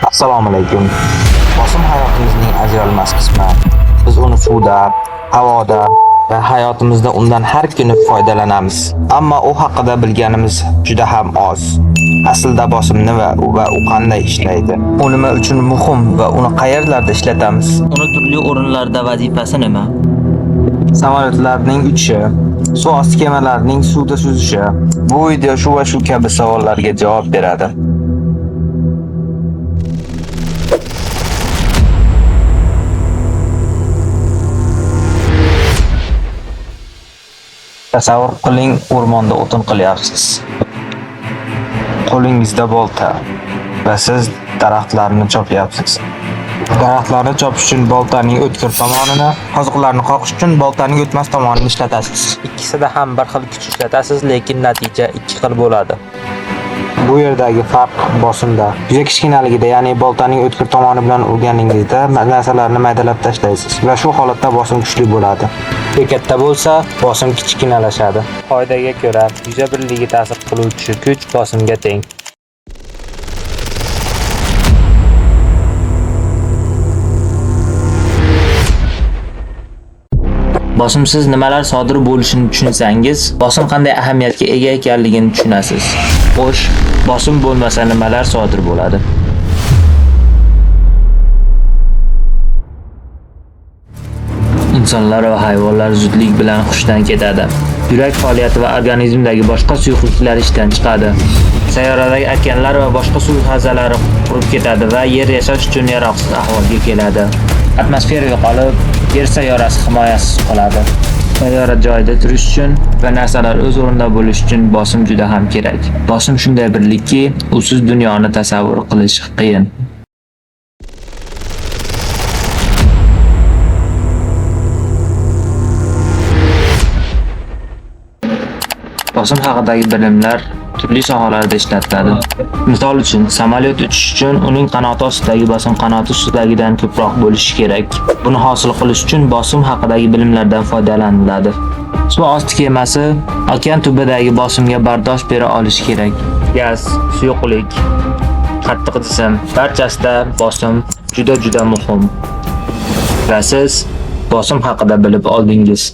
Assalomu alaykum. Bosim hayotimizning ajralmas qismi. Biz uni suvda, havoda va hayotimizda undan har kuni foydalanamiz. Ammo u haqida bilganimiz juda ham oz. Aslida bosim nima va u qanday ishlaydi? U nima uchun muhim va uni qayerlarda ishlatamiz? Uni turli o'rinlarda vazifasi nima? Samolyotlarning uchishi, suv osti kemalarining suvda suzishi. Bu video shu va shu kabi savollarga javob beradi. Tasavvur qiling, o'rmonda o'tin qilyapsiz. Qo'lingizda bolta va siz daraxtlarni chopyapsiz. Daraxtlarni chopish uchun boltaning o'tkir tomonini, qoziqlarni qoqish uchun boltaning o'tmas tomonini ishlatasiz. Ikkisida ham bir xil kuch ishlatasiz, lekin natija ikki xil bo'ladi. Bu yerdagi farq bosimda. Juda kichkinaligida, ya'ni boltaning o'tkir tomoni bilan urganingizda narsalarni maydalab tashlaysiz va shu holatda bosim kuchli bo'ladi. Bekatda bo'lsa, bosim kichkinalashadi. Qoidaga ko'ra, yuza birligiga ta'sir qiluvchi kuch bosimga teng. Bosimsiz nimalar sodir bo'lishini tushunsangiz, bosim qanday ahamiyatga ega ekanligini tushunasiz. Xo'sh, bosim bo'lmasa nimalar sodir bo'ladi? Insonlar va hayvonlar zudlik bilan hushdan ketadi. Yurak faoliyati va organizmdagi boshqa suyuqliklar ishdan chiqadi. Sayyoradagi okeanlar va boshqa suv havzalari qurib ketadi va yer yashash uchun yaroqsiz ahvolga keladi. Atmosfera yo'qolib, yer sayyorasi himoyasiz qoladi. Sayyora joyida turish uchun va narsalar o'z o'rnida bo'lish uchun bosim juda ham kerak. Bosim shunday birlikki, usiz dunyoni tasavvur qilish qiyin. Bosim haqidagi bilimlar turli sohalarda ishlatiladi. Misol uchun, samolyot uchish uchun uning qanoti ostidagi bosim qanoti ustidagidan ko'proq bo'lishi kerak. Buni hosil qilish uchun bosim haqidagi bilimlardan foydalaniladi. Suv osti kemasi okean tubidagi bosimga bardosh bera olishi kerak. Gaz, suyuqlik, qattiq jism barchasida bosim juda muhim. Va siz bosim haqida bilib oldingiz.